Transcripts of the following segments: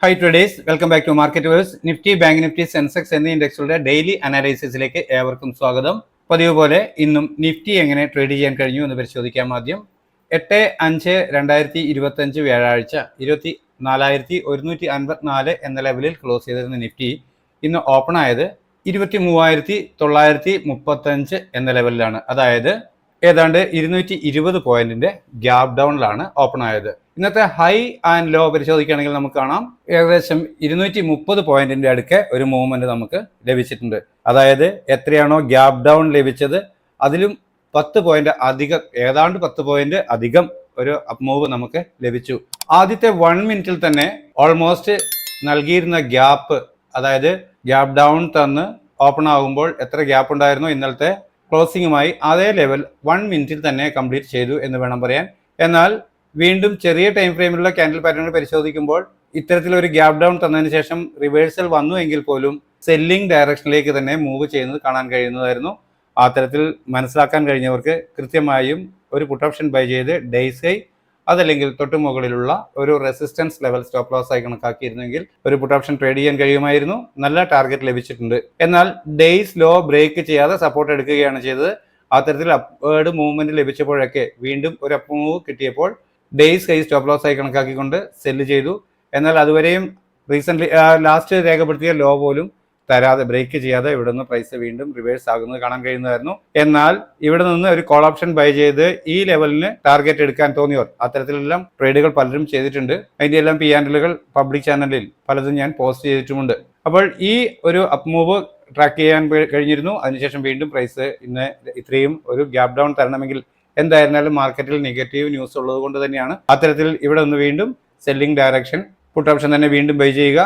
Hi traders, welcome back to Market Viewers. Nifty, Bank Nifty, Sensex എന്നീ ഇൻഡെക്സുകളുടെ daily അനാലിസിസിലേക്ക് ഏവർക്കും സ്വാഗതം. പതിവ് പോലെ ഇന്നും നിഫ്റ്റി എങ്ങനെ ട്രേഡ് ചെയ്യാൻ കഴിഞ്ഞു എന്ന് പരിശോധിക്കാം. ആദ്യം 8/5/2025 വ്യാഴാഴ്ച 24,154 എന്ന ലെവലിൽ ക്ലോസ് ചെയ്തിരുന്ന നിഫ്റ്റി ഇന്ന് ഓപ്പൺ ആയത് 23,935 എന്ന ലെവലിലാണ്. അതായത് ഏതാണ്ട് 220 പോയിന്റിന്റെ ഗ്യാപ് ഡൗണിലാണ് ഓപ്പൺ ആയത്. ഇന്നത്തെ ഹൈ ആൻഡ് ലോ പരിശോധിക്കുകയാണെങ്കിൽ നമുക്ക് കാണാം ഏകദേശം 230 പോയിന്റിന്റെ അടുക്കെ ഒരു മൂവ്മെന്റ് നമുക്ക് ലഭിച്ചിട്ടുണ്ട്. അതായത് എത്രയാണോ ഗ്യാപ് ഡൗൺ ലഭിച്ചത് അതിലും 10 പോയിന്റ് അധികം, ഏതാണ്ട് 10 പോയിന്റ് അധികം ഒരു അപ്പ് മൂവ് നമുക്ക് ലഭിച്ചു. ആദ്യത്തെ 1 മിനിറ്റിൽ തന്നെ ഓൾമോസ്റ്റ് നൽകിയിരുന്ന ഗ്യാപ്പ്, അതായത് ഗ്യാപ് ഡൗൺ തന്ന് ഓപ്പൺ ആകുമ്പോൾ എത്ര ഗ്യാപ്പ് ഉണ്ടായിരുന്നോ ഇന്നലത്തെ ക്ലോസിംഗുമായി അതേ ലെവൽ 1 മിനിറ്റിൽ തന്നെ കംപ്ലീറ്റ് ചെയ്തു എന്ന് വേണം പറയാൻ. എന്നാൽ വീണ്ടും ചെറിയ ടൈം ഫ്രെയിമിലുള്ള ക്യാൻഡിൽ പാറ്റേണുകൾ പരിശോധിക്കുമ്പോൾ ഇത്തരത്തിലൊരു ഗ്യാപ് ഡൗൺ തന്നതിന് ശേഷം റിവേഴ്സൽ വന്നു എങ്കിൽ പോലും സെല്ലിംഗ് ഡയറക്ഷനിലേക്ക് തന്നെ മൂവ് ചെയ്യുന്നത് കാണാൻ കഴിയുന്നതായിരുന്നു. ആ തരത്തിൽ മനസ്സിലാക്കാൻ കഴിഞ്ഞവർക്ക് കൃത്യമായും ഒരു പുട്ട് ഓപ്ഷൻ ബൈ ചെയ്ത് ഡേയ്സ് ഹൈ അതല്ലെങ്കിൽ തൊട്ടു മുകളിലുള്ള ഒരു റെസിസ്റ്റൻസ് ലെവൽ സ്റ്റോപ്പ് ലോസ് ആയി കണക്കാക്കിയിരുന്നെങ്കിൽ ഒരു പുട്ട് ഓപ്ഷൻ ട്രേഡ് ചെയ്യാൻ കഴിയുമായിരുന്നു. നല്ല ടാർഗറ്റ് ലഭിച്ചിട്ടുണ്ട്. എന്നാൽ ഡേയ്സ് ലോ ബ്രേക്ക് ചെയ്യാതെ സപ്പോർട്ട് എടുക്കുകയാണ് ചെയ്തത്. ആ തരത്തിൽ അപ്വേർഡ് മൂവ്മെന്റ് ലഭിച്ചപ്പോഴൊക്കെ വീണ്ടും ഒരു അപ്പ് മൂവ് കിട്ടിയപ്പോൾ ഡേയ്സ് ഹൈ സ്റ്റോപ്പ് ലോസ് ആയി കണക്കാക്കിക്കൊണ്ട് സെല്ല് ചെയ്തു. എന്നാൽ അതുവരെയും റീസെന്റ് ലാസ്റ്റ് രേഖപ്പെടുത്തിയ ലോ പോലും തരാതെ, ബ്രേക്ക് ചെയ്യാതെ ഇവിടെ നിന്ന് പ്രൈസ് വീണ്ടും റിവേഴ്സ് ആകുന്നത് കാണാൻ കഴിയുന്നതായിരുന്നു. എന്നാൽ ഇവിടെ നിന്ന് ഒരു കോൾ ഓപ്ഷൻ ബൈ ചെയ്ത് ഈ ലെവലിന് ടാർഗറ്റ് എടുക്കാൻ തോന്നിയവർ, അത്തരത്തിലെല്ലാം ട്രേഡുകൾ പലരും ചെയ്തിട്ടുണ്ട്. അതിന്റെ എല്ലാം P&Lകൾ പബ്ലിക് ചാനലിൽ പലതും ഞാൻ പോസ്റ്റ് ചെയ്തിട്ടുമുണ്ട്. അപ്പോൾ ഈ ഒരു അപ്പ് മൂവ് ട്രാക്ക് ചെയ്യാൻ കഴിഞ്ഞിരുന്നു. അതിനുശേഷം വീണ്ടും പ്രൈസ് ഇന്ന് ഇത്രയും ഒരു ഗ്യാപ് ഡൗൺ തരണമെങ്കിൽ എന്തായിരുന്നാലും മാർക്കറ്റിൽ നെഗറ്റീവ് ന്യൂസ് ഉള്ളത് കൊണ്ട് തന്നെയാണ് അത്തരത്തിൽ ഇവിടെ നിന്ന് വീണ്ടും സെല്ലിംഗ് ഡയറക്ഷൻ പുട്ട് ഓപ്ഷൻ തന്നെ വീണ്ടും ബൈ ചെയ്യുക.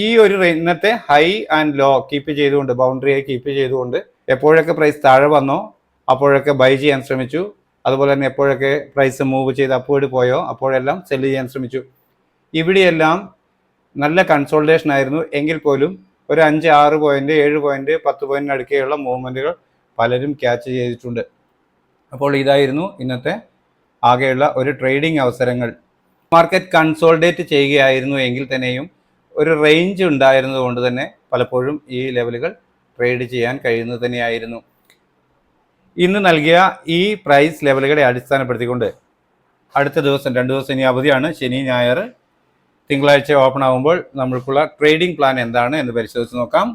ഈ ഒരു ഇന്നത്തെ ഹൈ ആൻഡ് ലോ കീപ്പ് ചെയ്തുകൊണ്ട്, ബൗണ്ടറി ആയി കീപ്പ് ചെയ്തുകൊണ്ട് എപ്പോഴൊക്കെ പ്രൈസ് താഴെ വന്നോ അപ്പോഴൊക്കെ ബൈ ചെയ്യാൻ ശ്രമിച്ചു. അതുപോലെ തന്നെ എപ്പോഴൊക്കെ പ്രൈസ് മൂവ് ചെയ്ത് അപ്വേർഡ് പോയോ അപ്പോഴെല്ലാം സെല്ല് ചെയ്യാൻ ശ്രമിച്ചു. ഇവിടെയെല്ലാം നല്ല കൺസോൾട്ടേഷൻ ആയിരുന്നു. എങ്കിൽ പോലും ഒരു 5-6 പോയിന്റ് 7 പോയിന്റ് 10 പോയിന്റിന് അടുക്കെയുള്ള മൂവ്മെന്റുകൾ പലരും ക്യാച്ച് ചെയ്തിട്ടുണ്ട്. അപ്പോൾ ഇതായിരുന്നു ഇന്നത്തെ ആകെയുള്ള ഒരു ട്രേഡിംഗ് അവസരങ്ങൾ. മാർക്കറ്റ് കൺസോൾഡേറ്റ് ചെയ്യുകയായിരുന്നു എങ്കിൽ തന്നെയും ഒരു റേഞ്ച് ഉണ്ടായിരുന്നത് കൊണ്ട് തന്നെ പലപ്പോഴും ഈ ലെവലുകൾ ട്രേഡ് ചെയ്യാൻ കഴിയുന്നത് തന്നെയായിരുന്നു. ഇന്ന് നൽകിയ ഈ പ്രൈസ് ലെവലുകളെ അടിസ്ഥാനപ്പെടുത്തിക്കൊണ്ട് അടുത്ത ദിവസം 2 ദിവസം ഇനി അവധിയാണ്, ശനി ഞായർ. തിങ്കളാഴ്ച ഓപ്പൺ ആകുമ്പോൾ നമ്മൾക്കുള്ള ട്രേഡിംഗ് പ്ലാൻ എന്താണ് എന്ന് പരിശോധിച്ച് നോക്കാം.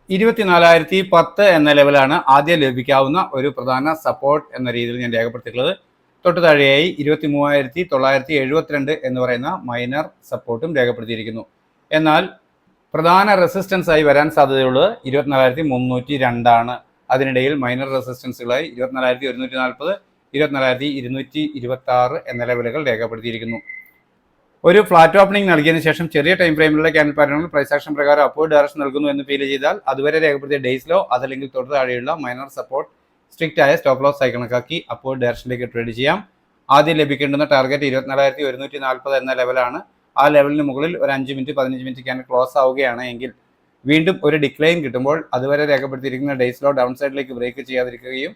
24,010 എന്ന ലെവലാണ് ആദ്യം ലഭിക്കാവുന്ന ഒരു പ്രധാന സപ്പോർട്ട് എന്ന രീതിയിൽ ഞാൻ രേഖപ്പെടുത്തിയിട്ടുള്ളത്. തൊട്ട് താഴെയായി 23,972 എന്ന് പറയുന്ന മൈനർ സപ്പോർട്ടും രേഖപ്പെടുത്തിയിരിക്കുന്നു. എന്നാൽ പ്രധാന റെസിസ്റ്റൻസ് ആയി വരാൻ സാധ്യതയുള്ളത് 24,302 ആണ്. അതിനിടയിൽ മൈനർ റെസിസ്റ്റൻസുകളായി 24,140, 24,226 എന്ന ലെവലുകൾ രേഖപ്പെടുത്തിയിരിക്കുന്നു. ഒരു ഫ്ലാറ്റ് ഓപ്പണിംഗ് നൽകിയതിനു ശേഷം ചെറിയ ടൈം ഫ്രെയിമിലുള്ള ക്യാൻഡിൽ പാറ്റേണുകൾ പ്രൈസ് ആക്ഷൻ പ്രകാരം അപ്വേർഡ് ഡയറക്ഷൻ നൽകുന്നു എന്ന് ഫീൽ ചെയ്താൽ അതുവരെ രേഖപ്പെടുത്തിയ ഡേയ്സ് ലോ അതല്ലെങ്കിൽ തൊട്ട് താഴെയുള്ള മൈനർ സപ്പോർട്ട് സ്ട്രിക്റ്റ് ആയ സ്റ്റോപ്പ് ലോസ് ആയി കണക്കാക്കി അപ്വേർഡ് ഡയറക്ഷനിലേക്ക് ട്രേഡ് ചെയ്യാം. ആദ്യം ലഭിക്കേണ്ടുന്ന ടാർഗറ്റ് 24,140 എന്ന ലെവലാണ്. ആ ലെവലിന് മുകളിൽ ഒരു 5 മിനിറ്റ് 15 മിനിറ്റ് ക്യാൻഡിൽ ക്ലോസ് ആവുകയാണ് എങ്കിൽ വീണ്ടും ഒരു ഡിക്ലൈൻ കിട്ടുമ്പോൾ അതുവരെ രേഖപ്പെടുത്തിയിരിക്കുന്ന ഡേയ്സ് ലോ ഡൗൺ സൈഡിലേക്ക് ബ്രേക്ക് ചെയ്യാതിരിക്കുകയും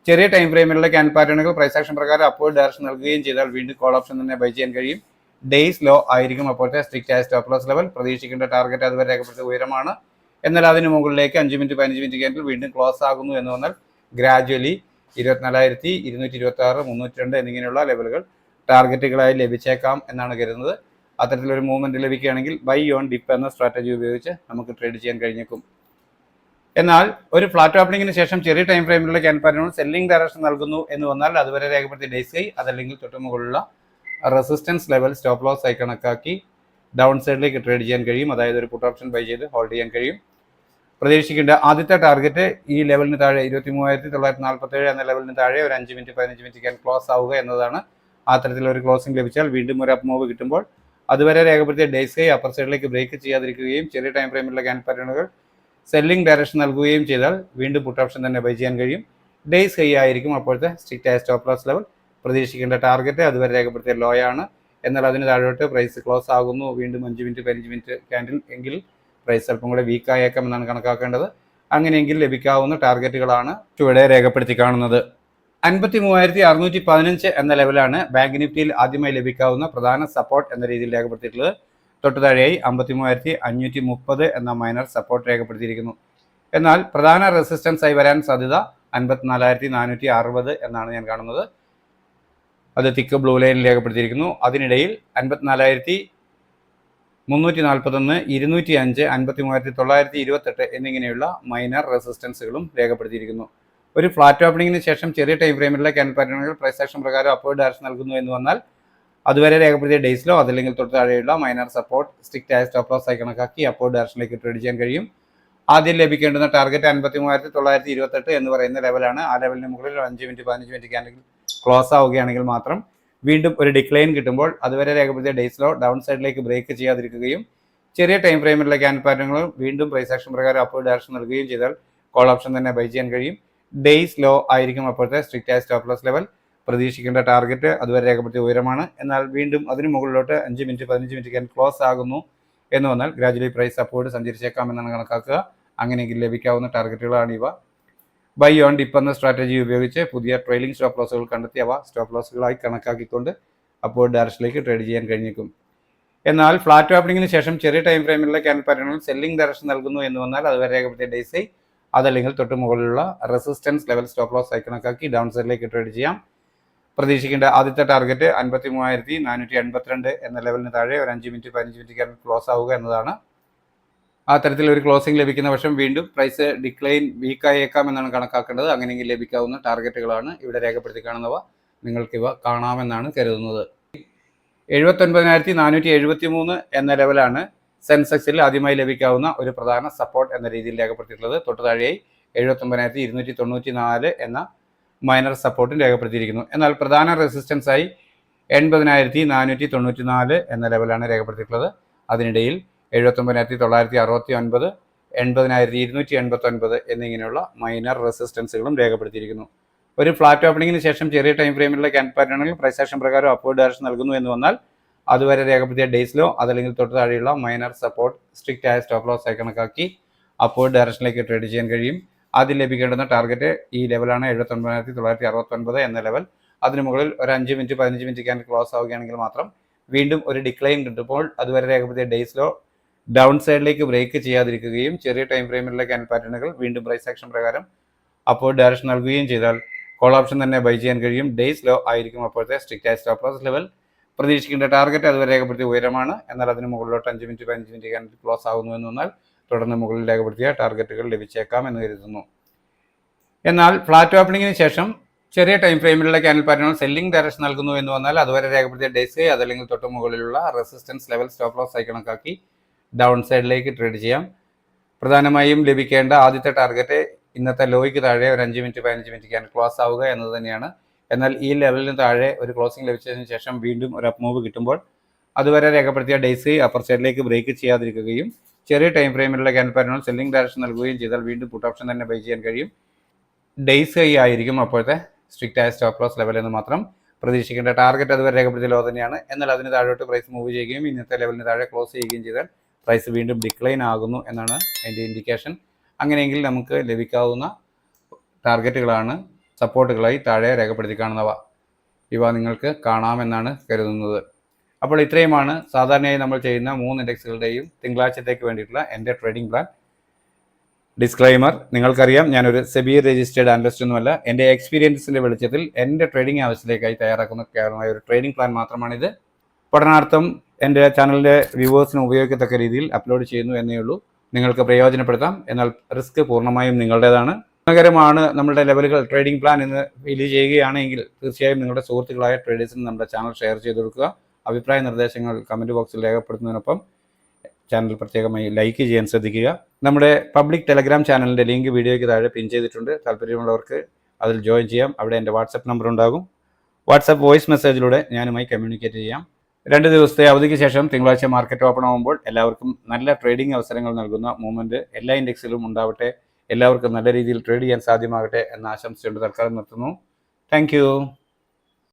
ചെറിയ ടൈം ഫ്രെയിമിലുള്ള ക്യാൻഡിൽ പാറ്റേണുകൾ പ്രൈസ് ആക്ഷൻ പ്രകാരം അപ്വേർഡ് ഡയറക്ഷൻ നൽകുകയും ചെയ്താൽ വീണ്ടും കോൾ ഓപ്ഷൻ തന്നെ ബൈ ചെയ്യാൻ കഴിയും. ഡേയ്സ് ലോ ആയിരിക്കും അപ്പോഴത്തെ സ്ട്രിക്റ്റ് ആയ സ്റ്റോപ്പ് ലോസ് ലെവൽ. പ്രതീക്ഷിക്കേണ്ട ടാർഗറ്റ് അതുവരെ രേഖപ്പെടുത്തിയ ഉയരമാണ്. എന്നാൽ അതിന് മുകളിലേക്ക് 5 മിനിറ്റ് 15 മിനിറ്റ് ക്യാൻഡിൽ വീണ്ടും ക്ലോസ് ആകുന്നു എന്ന് വന്നാൽ ഗ്രാജുവലി 24,226, 302 എന്നിങ്ങനെയുള്ള ലെവലുകൾ ടാർഗറ്റുകളായി ലഭിച്ചേക്കാം എന്നാണ് കരുതുന്നത്. അത്തരത്തിലൊരു മൂവ്മെന്റ് ലഭിക്കുകയാണെങ്കിൽ ബൈ ഓൺ ഡിപ്പ് എന്ന സ്ട്രാറ്റജി ഉപയോഗിച്ച് നമുക്ക് ട്രേഡ് ചെയ്യാൻ കഴിഞ്ഞേക്കും. എന്നാൽ ഒരു ഫ്ലാറ്റ് ഓപ്പണിംഗിന് ശേഷം ചെറിയ ടൈം ഫ്രെയിമിലുള്ള ക്യാൻഡിൽ പാറ്റേണുകൾ സെല്ലിംഗ് ഡയറക്ഷൻ നൽകുന്നു എന്ന് വന്നാൽ അതുവരെ രേഖപ്പെടുത്തിയ ഡേയ്സ് ഹൈ അതല്ലെങ്കിൽ തൊട്ടുമുകളിലുള്ള റെസിസ്റ്റൻസ് ലെവൽ സ്റ്റോപ്പ് ലോസ് ആയി കണക്കാക്കി ഡൗൺ സൈഡിലേക്ക് ട്രേഡ് ചെയ്യാൻ കഴിയും. അതായത് ഒരു പുട്ട് ഓപ്ഷൻ ബൈ ചെയ്ത് ഹോൾഡ് ചെയ്യാൻ കഴിയും. പ്രതീക്ഷിക്കേണ്ട ആദ്യത്തെ ടാർഗറ്റ് ഈ ലെവലിന് താഴെ 23,947 എന്ന ലെവലിന് താഴെ ഒരു 5 മിനിറ്റ് 15 മിനിറ്റ് ക്യാൻ ക്ലോസ് ആവുക എന്നതാണ്. ആ തരത്തിലൊരു ക്ലോസിംഗ് ലഭിച്ചാൽ വീണ്ടും ഒരു അപ്പ് മൂവ് കിട്ടുമ്പോൾ അതുവരെ രേഖപ്പെടുത്തിയ ഡേയ്സ് ഹൈ അപ്പർ സൈഡിലേക്ക് ബ്രേക്ക് ചെയ്യാതിരിക്കുകയും ചെറിയ ടൈം ഫ്രെയിമിലുള്ള ക്യാൻഡിൽ പാറ്റേണുകൾ സെല്ലിംഗ് ഡയറക്ഷൻ നൽകുകയും ചെയ്താൽ വീണ്ടും പുട്ട് ഓപ്ഷൻ തന്നെ ബൈ ചെയ്യാൻ കഴിയും. ഡേയ്സ് ഹൈ ആയിരിക്കും അപ്പോഴത്തെ സ്ട്രിക്റ്റ് ആയ സ്റ്റോപ്പ് ലോസ് ലെവൽ. പ്രതീക്ഷിക്കേണ്ട ടാർഗറ്റ് അതുവരെ രേഖപ്പെടുത്തിയ ലോ ആണ്. എന്നാൽ അതിന് താഴോട്ട് പ്രൈസ് ക്ലോസ് ആകുന്നു വീണ്ടും 5 മിനിറ്റ് 15 മിനിറ്റ് ക്യാൻഡിൽ എങ്കിൽ പ്രൈസ് അല്പം കൂടെ വീക്ക് ആയേക്കാം എന്നാണ് കണക്കാക്കേണ്ടത്. അങ്ങനെയെങ്കിൽ ലഭിക്കാവുന്ന ടാർഗറ്റുകളാണ് ചുവടെ രേഖപ്പെടുത്തി കാണുന്നത്. 53,615 എന്ന ലെവലാണ് ബാങ്ക് നിഫ്റ്റിയിൽ ആദ്യമായി ലഭിക്കാവുന്ന പ്രധാന സപ്പോർട്ട് എന്ന രീതിയിൽ രേഖപ്പെടുത്തിയിട്ടുള്ളത്. തൊട്ട് താഴെയായി 53,530 എന്ന മൈനർ സപ്പോർട്ട് രേഖപ്പെടുത്തിയിരിക്കുന്നു. എന്നാൽ പ്രധാന റെസിസ്റ്റൻസ് ആയി വരാൻ സാധ്യത 54,460 എന്നാണ് ഞാൻ കാണുന്നത്. അത് തിക്ക് ബ്ലൂ ലൈനിൽ രേഖപ്പെടുത്തിയിരിക്കുന്നു. അതിനിടയിൽ 54,341, 205, 53,928 എന്നിങ്ങനെയുള്ള മൈനർ റെസിസ്റ്റൻസുകളും രേഖപ്പെടുത്തിയിരിക്കുന്നു. ഒരു ഫ്ലാറ്റ് ഓപ്പണിംഗിന് ശേഷം ചെറിയ ടൈം ഫ്രെയിമിലുള്ള ക്യാൻഡിൽ പാറ്റേണുകൾ പ്രൈസ് ആക്ഷൻ പ്രകാരം അപ്വേർഡ് ഡയറക്ഷൻ നൽകുന്നു എന്ന് വന്നാൽ അതുവരെ രേഖപ്പെടുത്തിയ ഡേയ്സിലോ അതല്ലെങ്കിൽ തൊട്ട് താഴെയുള്ള മൈനർ സപ്പോർട്ട് സ്ട്രിക്റ്റ് ആയ സ്റ്റോപ്പ് ലോസ് ആയി കണക്കാക്കി അപ്വേർഡ് ഡയറക്ഷനിലേക്ക് ട്രേഡ് ചെയ്യാൻ കഴിയും. ആദ്യം ലഭിക്കേണ്ടുന്ന ടാർഗറ്റ് 53,928 എന്ന് പറയുന്ന ലെവലാണ്. ആ ലെവലിന് മുകളിൽ 5 മിനിറ്റ് 15 മിനിറ്റ് ക്യാൻഡിൽ ക്ലോസ് ആവുകയാണെങ്കിൽ മാത്രം വീണ്ടും ഒരു ഡിക്ലൈൻ കിട്ടുമ്പോൾ അതുവരെ രേഖപ്പെടുത്തിയ ഡേയ്സിലോ ഡൗൺ സൈഡിലേക്ക് ബ്രേക്ക് ചെയ്യാതിരിക്കുകയും ചെറിയ ടൈം ഫ്രെയിമിലുള്ള ക്യാൻഡിൽ പാറ്റേണുകൾ വീണ്ടും പ്രൈസ് ആക്ഷൻ പ്രകാരം അപ്വേർഡ് ഡയറക്ഷൻ നൽകുകയും ചെയ്താൽ കോൾ ഓപ്ഷൻ തന്നെ ബൈ ചെയ്യാൻ കഴിയും. ഡേയ്സ് ലോ ആയിരിക്കും അപ്പോഴത്തെ സ്ട്രിക്റ്റ് ആയ സ്റ്റോപ്പ് ലോസ് ലെവൽ. പ്രതീക്ഷിക്കേണ്ട ടാർഗറ്റ് അതുവരെ രേഖപ്പെടുത്തിയ ഉയരമാണ്. എന്നാൽ വീണ്ടും അതിന് മുകളിലോട്ട് 5 മിനിറ്റ് 15 മിനിറ്റ് ക്യാൻഡിൽ ക്ലോസ് ആകുന്നു എന്ന് വന്നാൽ ഗ്രാജുവലി പ്രൈസ് അപ്വേർഡ് സഞ്ചരിച്ചേക്കാം എന്നാണ് കണക്കാക്കുക. അങ്ങനെയെങ്കിൽ ലഭിക്കാവുന്ന ടാർഗറ്റുകളാണ് ഇവ. ബൈ ഓൺ ഡിപ്പ് എന്ന സ്ട്രാറ്റജി ഉപയോഗിച്ച് പുതിയ ട്രെയിലിംഗ് സ്റ്റോപ്പ് ലോസുകൾ കണ്ടെത്തി അവ സ്റ്റോപ്പ് ലോസുകളായി കണക്കാക്കിക്കൊണ്ട് അപ്വേർഡ് ഡയറക്ഷനിലേക്ക് ട്രേഡ് ചെയ്യാൻ കഴിഞ്ഞേക്കും. എന്നാൽ ഫ്ലാറ്റ് ഓപ്പണിംഗിന് ശേഷം ചെറിയ ടൈം ഫ്രെയിമിലുള്ള ക്യാൻഡിൽ പാറ്റേണുകൾ സെല്ലിംഗ് ഡയറക്ഷൻ നൽകുന്നു എന്ന് വന്നാൽ അതുവരെ രേഖപ്പെടുത്തിയ ഡേയ്സ് അതല്ലെങ്കിൽ തൊട്ട് മുകളിലുള്ള റെസിസ്റ്റൻസ് ലെവൽ സ്റ്റോപ്പ് ലോസ് ആയി കണക്കാക്കി ഡൗൺ സൈഡിലേക്ക് ട്രേഡ് ചെയ്യാം. പ്രതീക്ഷിക്കേണ്ട ആദ്യത്തെ ടാർഗറ്റ് 53,482 എന്ന ലെവലിന് താഴെ ഒരു 5 മിനിറ്റ് 15 മിനിറ്റ് ക്യാൻഡിൽ ക്ലോസ് ആവുക എന്നതാണ്. ആ തരത്തിൽ ഒരു ക്ലോസിംഗ് ലഭിക്കുന്ന പക്ഷം വീണ്ടും പ്രൈസ് ഡിക്ലൈൻ വീക്കായേക്കാം എന്നാണ് കണക്കാക്കേണ്ടത്. അങ്ങനെയെങ്കിൽ ലഭിക്കാവുന്ന ടാർഗറ്റുകളാണ് ഇവിടെ രേഖപ്പെടുത്തി കാണുന്നവ. നിങ്ങൾക്കിവ കാണാമെന്നാണ് കരുതുന്നത്. 79,473 എന്ന ലെവലാണ് സെൻസെക്സിൽ ആദ്യമായി ലഭിക്കാവുന്ന ഒരു പ്രധാന സപ്പോർട്ട് എന്ന രീതിയിൽ രേഖപ്പെടുത്തിയിട്ടുള്ളത്. തൊട്ട് താഴെയായി 79,294 എന്ന മൈനർ സപ്പോർട്ടും രേഖപ്പെടുത്തിയിരിക്കുന്നു. എന്നാൽ പ്രധാന റെസിസ്റ്റൻസായി 80,494 എന്ന ലെവലാണ് രേഖപ്പെടുത്തിയിട്ടുള്ളത്. അതിനിടയിൽ 79,969, 80,289 എന്നിങ്ങനെയുള്ള മൈനർ റെസിസ്റ്റൻസുകളും രേഖപ്പെടുത്തിയിരിക്കുന്നു. ഒരു ഫ്ലാറ്റ് ഓപ്പണിംഗിന് ശേഷം ചെറിയ ടൈം ഫ്രെയിമിലുള്ള ക്യാൻഡിൽ പാറ്റേണുകൾ പ്രൈസ് ആക്ഷൻ പ്രകാരം അപ്വേർഡ് ഡയറക്ഷൻ നൽകുന്നു എന്ന് വന്നാൽ അതുവരെ രേഖപ്പെടുത്തിയ ഡേയ്സിലോ അതല്ലെങ്കിൽ തൊട്ട് താഴെയുള്ള മൈനർ സപ്പോർട്ട് സ്ട്രിക്റ്റ് ആയ സ്റ്റോപ്പ് ലോസ് ആയി കണക്കാക്കി അപ്വേർഡ് ഡയറക്ഷനിലേക്ക് ട്രേഡ് ചെയ്യാൻ കഴിയും. ആദ്യം ലഭിക്കേണ്ടുന്ന ടാർഗറ്റ് ഈ ലെവലാണ് 79,969 എന്ന ലെവൽ. അതിന് മുകളിൽ ഒരു 5 മിനിറ്റ് 15 മിനിറ്റ് ക്യാൻഡിൽ ക്ലോസ് ആവുകയാണെങ്കിൽ മാത്രം വീണ്ടും ഒരു ഡിക്ലൈൻ കിട്ടുമ്പോൾ അതുവരെ രേഖപ്പെടുത്തിയ ഡേയ്സിലോ ഡൗൺ സൈഡിലേക്ക് ബ്രേക്ക് ചെയ്യാതിരിക്കുകയും ചെറിയ ടൈം ഫ്രെയിമിലുള്ള ക്യാൻഡിൽ പാറ്റേണുകൾ വീണ്ടും പ്രൈസ് ആക്ഷൻ പ്രകാരം അപ്വേർഡ് ഡയറക്ഷൻ നൽകുകയും ചെയ്താൽ കോൾ ഓപ്ഷൻ തന്നെ ബൈ ചെയ്യാൻ കഴിയും. ഡേയ്സ് ലോ ആയിരിക്കും അപ്പോഴത്തെ സ്ട്രിക്റ്റ് ആയ സ്റ്റോപ്പ് ലോസ് ലെവൽ. പ്രതീക്ഷിക്കേണ്ട ടാർഗറ്റ് അതുവരെ രേഖപ്പെടുത്തിയ ഉയരമാണ്. എന്നാൽ അതിന് മുകളിലോട്ട് 5 മിനിറ്റ് 15 മിനിറ്റ് ക്യാൻഡിൽ ക്ലോസ് ആകുന്നു എന്ന് വന്നാൽ തുടർന്ന് മുകളിൽ രേഖപ്പെടുത്തിയ ടാർഗറ്റുകൾ ലഭിച്ചേക്കാം എന്ന് കരുതുന്നു. എന്നാൽ ഫ്ലാറ്റ് ഓപ്പണിംഗിന് ശേഷം ചെറിയ ടൈം ഫ്രെയിമിലുള്ള ക്യാൻഡിൽ പാറ്റേണുകൾ സെല്ലിംഗ് ഡയറക്ഷൻ നൽകുന്നു എന്ന് വന്നാൽ അതുവരെ രേഖപ്പെടുത്തിയ ഡേയ്സ് അതല്ലെങ്കിൽ തൊട്ട് മുകളിലുള്ള റെസിസ്റ്റൻസ് ലെവൽ സ്റ്റോപ്പ് ലോസ് ആയി കണക്കാക്കി ഡൗൺ സൈഡിലേക്ക് ട്രേഡ് ചെയ്യാം. പ്രധാനമായും ലഭിക്കേണ്ട ആദ്യത്തെ ടാർഗറ്റ് ഇന്നത്തെ ലോയ്ക്ക് താഴെ ഒരു 5 മിനിറ്റ് 15 മിനിറ്റ് ക്യാൻഡിൽ ക്ലോസ് ആവുക എന്നത് തന്നെയാണ്. എന്നാൽ ഈ ലെവലിന് താഴെ ഒരു ക്ലോസിംഗ് ലഭിച്ചതിന് ശേഷം വീണ്ടും ഒരു അപ്പ് മൂവ് കിട്ടുമ്പോൾ അതുവരെ രേഖപ്പെടുത്തിയ ഡേയ്സ് അപ്പർ സൈഡിലേക്ക് ബ്രേക്ക് ചെയ്യാതിരിക്കുകയും ചെറിയ ടൈം ഫ്രെയിമിലുള്ള ക്യാൻഡിൽ പാറ്റേണുകൾ സെല്ലിംഗ് ഡയറക്ഷൻ നൽകുകയും ചെയ്താൽ വീണ്ടും പുട്ട് ഓപ്ഷൻ തന്നെ ബൈ ചെയ്യാൻ കഴിയും. ഡേയ്സ് ആയിരിക്കും അപ്പോഴത്തെ സ്ട്രിക്റ്റ് ആയ സ്റ്റോപ്പ് ലോസ് ലെവൽ എന്ന് മാത്രം. പ്രതീക്ഷിക്കേണ്ട ടാർഗറ്റ് അതുവരെ രേഖപ്പെടുത്തിയ ലോ തന്നെയാണ്. എന്നാൽ അതിന് താഴോട്ട് പ്രൈസ് മൂവ് ചെയ്യുകയും ഇന്നത്തെ ലെവലിന് താഴെ ക്ലോസ് ചെയ്യുകയും ചെയ്താൽ പ്രൈസ് വീണ്ടും ഡിക്ലൈൻ ആകുന്നു എന്നാണ് അതിൻ്റെ ഇൻഡിക്കേഷൻ. അങ്ങനെയെങ്കിൽ നമുക്ക് ലഭിക്കാവുന്ന ടാർഗറ്റുകളാണ് സപ്പോർട്ടുകളായി താഴെ രേഖപ്പെടുത്തി കാണുന്നവ. ഇവ നിങ്ങൾക്ക് കാണാമെന്നാണ് കരുതുന്നത്. അപ്പോൾ ഇത്രയുമാണ് സാധാരണയായി നമ്മൾ ചെയ്യുന്ന 3 ഇൻഡെക്സുകളുടെയും തിങ്കളാഴ്ചത്തേക്ക് വേണ്ടിയിട്ടുള്ള എൻ്റെ ട്രേഡിംഗ് പ്ലാൻ. ഡിസ്ക്ലൈമർ, നിങ്ങൾക്കറിയാം ഞാനൊരു സെബി രജിസ്റ്റേർഡ് അനലിസ്റ്റ് ഒന്നുമല്ല. എൻ്റെ എക്സ്പീരിയൻസിൻ്റെ വെളിച്ചത്തിൽ എൻ്റെ ട്രേഡിംഗ് ആവശ്യത്തിലേക്കായി തയ്യാറാക്കുന്ന കേവലമായ ഒരു ട്രേഡിംഗ് പ്ലാൻ മാത്രമാണിത്. പഠനാർത്ഥം എൻ്റെ ചാനലിൻ്റെ വ്യൂവേഴ്സിന് ഉപയോഗിക്കത്തക്ക രീതിയിൽ അപ്ലോഡ് ചെയ്യുന്നു എന്നേ ഉള്ളൂ. നിങ്ങൾക്ക് പ്രയോജനപ്പെടുത്താം. എന്നാൽ റിസ്ക് പൂർണ്ണമായും നിങ്ങളുടേതാണ്. ഗുണകരമാണ് നമ്മളുടെ ലെവലുകൾ ട്രേഡിംഗ് പ്ലാൻ എന്ന് ഫീൽ ചെയ്യുകയാണെങ്കിൽ തീർച്ചയായും നിങ്ങളുടെ സുഹൃത്തുക്കളായ ട്രേഡേഴ്സിന് നമ്മുടെ ചാനൽ ഷെയർ ചെയ്ത് കൊടുക്കുക. അഭിപ്രായ നിർദ്ദേശങ്ങൾ കമൻറ്റ് ബോക്സിൽ രേഖപ്പെടുത്തുന്നതിനൊപ്പം ചാനൽ പ്രത്യേകമായി ലൈക്ക് ചെയ്യാൻ ശ്രദ്ധിക്കുക. നമ്മുടെ പബ്ലിക് ടെലഗ്രാം ചാനലിൻ്റെ ലിങ്ക് വീഡിയോയ്ക്ക് താഴെ പിൻ ചെയ്തിട്ടുണ്ട്. താല്പര്യമുള്ളവർക്ക് അതിൽ ജോയിൻ ചെയ്യാം. അവിടെ എൻ്റെ വാട്സപ്പ് നമ്പർ ഉണ്ടാകും. വാട്സപ്പ് വോയിസ് മെസ്സേജിലൂടെ ഞാനുമായി കമ്മ്യൂണിക്കേറ്റ് ചെയ്യാം. 2 ദിവസത്തെ അവധിക്ക് ശേഷം തിങ്കളാഴ്ച മാർക്കറ്റ് ഓപ്പൺ ആകുമ്പോൾ എല്ലാവർക്കും നല്ല ട്രേഡിംഗ് അവസരങ്ങൾ നൽകുന്ന മൂവ്മെൻറ്റ് എല്ലാ ഇൻഡെക്സിലും ഉണ്ടാവട്ടെ. എല്ലാവർക്കും നല്ല രീതിയിൽ ട്രേഡ് ചെയ്യാൻ സാധ്യമാകട്ടെ എന്ന ആശംസയുണ്ട് തൽക്കാലം നിർത്തുന്നു. താങ്ക്